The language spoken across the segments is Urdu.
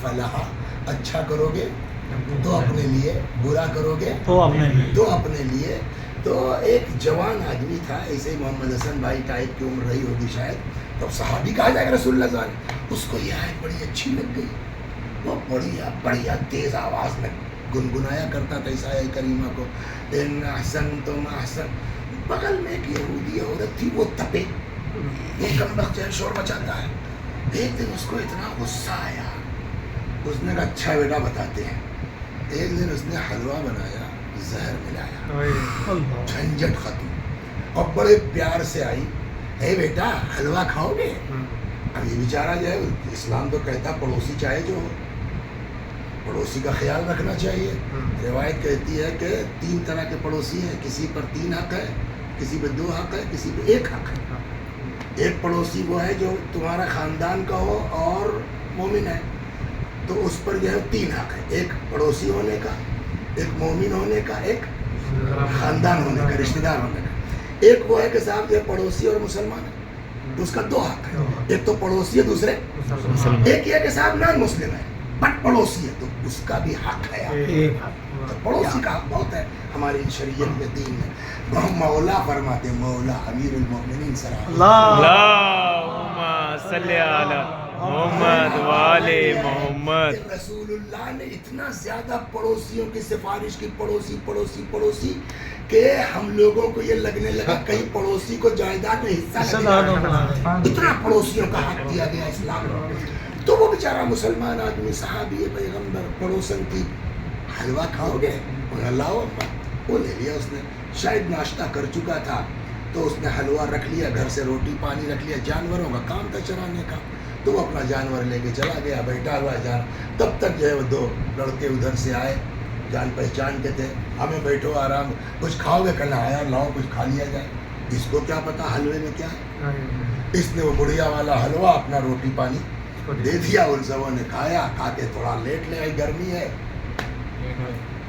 فلاح، اچھا کرو گے تو اپنے لیے، برا کرو گے تو اپنے لیے. تو اپنے لیے. تو ایک جوان آدمی تھا، ایسے ہی محمد حسن بھائی ٹائپ کی عمر رہی ہوگی شاید، تو صحابی کہا جائے گا رسول اللہ صلی اللہ علیہ وسلم. اس کو یہ آیت بڑی اچھی لگ گئی، وہ بڑھیا تیز آواز میں گنگنایا کرتا تھا اس آیت کریمہ کو. ان احسنتم احسن. بغل میں ایک یہودی عورت تھی، وہ تپے، یہ کم وقت جو ہے شور مچاتا ہے. ایک دن اس کو اتنا غصہ آیا، اس نے کہا اچھا بیٹا بتاتے ہیں. ایک دن اس نے حلوہ بنایا، زہر ملایا، جھنجٹ ختم. اور بڑے پیار سے آئی، اے بیٹا حلوہ کھاؤ گے؟ اب یہ بیچارہ جو ہے، اسلام تو کہتا پڑوسی چاہے جو ہو، پڑوسی کا خیال رکھنا چاہیے. روایت کہتی ہے کہ 3 طرح کے پڑوسی ہیں، کسی پر 3 حق ہے، کسی پہ 2 حق ہے، کسی پہ 1 حق ہے. ایک پڑوسی وہ ہے جو تمہارا خاندان کا ہو اور مومن ہے، تو اس پر جو ہے 3 حق ہے. ایک پڑوسی ہونے کا، ایک مومن ہونے کا، ایک خاندان ہونے کا، رشتہ دار ہونے کا. ایک وہ ہے کہ صاحب جو ہے پڑوسی اور مسلمان ہے، تو اس کا 2 حق ہے. ایک تو پڑوسی ہے، دوسرے ایک یہ کہ صاحب نان مسلم ہے بٹ پڑوسی ہے، تو اس کا بھی حق ہے. تو پڑوسی کا حق بہت ہے ہماری شریعت میں، دین میں. مولا فرماتے ہیں، مولا امیر المومنین صلی اللہم صلی علی محمد وآل محمد. رسول اللہ نے اتنا زیادہ پڑوسیوں کی سفارش کی، پڑوسی پڑوسی پڑوسی، کہ ہم لوگوں کو یہ لگنے لگا کہیں پڑوسی کو جائیداد میں حصہ نہ دیا. اتنا پڑوسیوں کا حق دیا گیا اسلام میں. تو وہ بیچارہ مسلمان آدمی، صحابی پیغمبر، پڑوسن کی حلوہ کھاؤ گے؟ لاؤ اماں. وہ لے لیا اس نے، شاید ناشتہ کر چکا تھا، تو اس نے حلوہ رکھ لیا، گھر سے روٹی پانی رکھ لیا. جانوروں کا کام تھا چرانے کا، تو وہ اپنا جانور لے کے چلا گیا، بیٹھا ہوا جان. تب تک جو ہے وہ 2 لڑکے ادھر سے آئے، جان پہچان کے تھے. ہمیں بیٹھو آرام، کچھ کھاؤ گے؟ کہنا آیا لاؤ کچھ کھا لیا جائے. اس کو کیا پتا حلوے میں کیا ہے. اس نے وہ بڑھیا والا حلوہ اپنا روٹی پانی دے دیا. ان سبوں نے کھایا، کھا کے تھوڑا لیٹ لے آئی، گرمی ہے،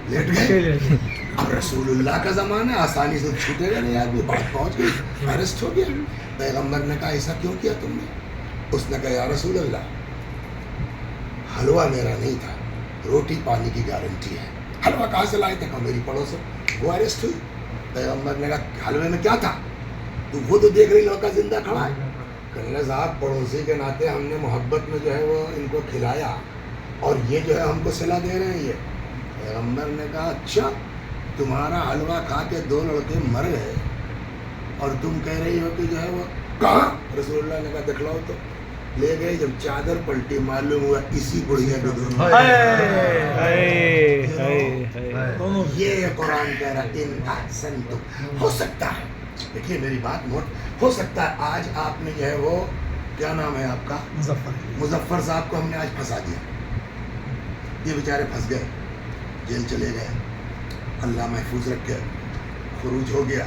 لیٹ گئے. اب رسول اللہ کا زمانہ، آسانی سے چھوٹے گا نہیں آدمی. بات پہنچ گئی، ارسٹ ہو گیا. پیغمبر نے کہا ایسا کیوں کیا تم نے؟ اس نے کہا یا رسول اللہ، حلوہ میرا نہیں تھا، روٹی پانی کی گارنٹی ہے. حلوہ کہاں سے لائے تھے؟ کہا میری پڑوس. وہ ارسٹ ہوئی. پیغمبر نے کہا حلوے میں کیا تھا؟ تو وہ تو دیکھ رہی لڑکا زندہ کھڑا ہے. کہنے صاحب پڑوسی کے ناطے ہم نے محبت میں جو ہے وہ ان کو کھلایا، اور یہ جو ہے ہم کو صلہ دے رہے ہیں. یہ پیغمبر نے کہا اچھا، تمہارا حلوہ کھا کے 2 لڑکے مر گئے اور تم کہہ رہی ہو کہ جو ہے وہ کہاں؟ رسول اللہ نے کہا دکھلاؤ. تو لے گئے. جب چادر پلٹی معلوم ہوا اسی بڑھیا کے دونوں. یہ قرآن کہہ رہا ان احسنتم. ہو سکتا ہے، دیکھیے میری بات نوٹ، ہو سکتا ہے آج آپ نے جو ہے وہ، کیا نام ہے آپ کا؟ مظفر صاحب کو ہم نے آج پھنسا دیا. یہ بیچارے پھنس گئے، جیل چلے گئے، اللہ محفوظ رکھے، خروج ہو گیا،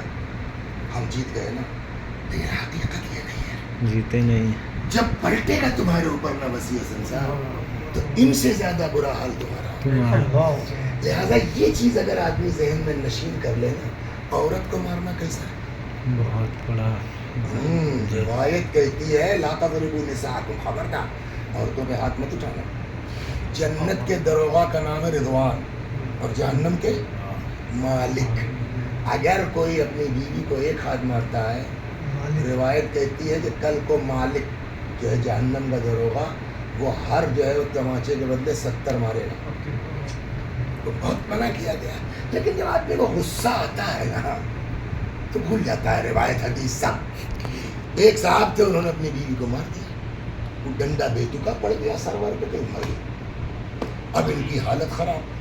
ہم جیت گئے نا. لیکن حقیقت یہ نہیں ہے، جیتے نہیں. جب پلٹے گا تمہارے اوپر نہ وسیع حسن صاحب، تو ان سے زیادہ برا حال تمہارا. لہٰذا یہ چیز اگر آدمی ذہن میں نشین کر لے نا، عورت کو مارنا کیسا ہے؟ بہت بڑا. روایت کہتی ہے لا تضربوا نساءکم، خبردار عورتوں پہ ہاتھ مت اٹھانا. جنت کے دروغہ کا نام ہے رضوان، اور جہنم کے مالک. اگر کوئی اپنی بیوی کو 1 ہاتھ مارتا ہے، روایت کہتی ہے کہ کل کو مالک جو ہے جہنم کا دروغہ، وہ ہر جو ہے وہ تماچے کے بدلے 70 مارے گا. تو بہت منع کیا گیا. لیکن جب آدمی کو غصہ آتا ہے نا تو بھول جاتا ہے روایت حدیث سب. ایک صاحب تھے، انہوں نے اپنی بیوی کو مار دیا، وہ ڈنڈا بے تکا پڑ گیا سرور پہ، کہیں مر گئی. اب ان کی حالت خراب.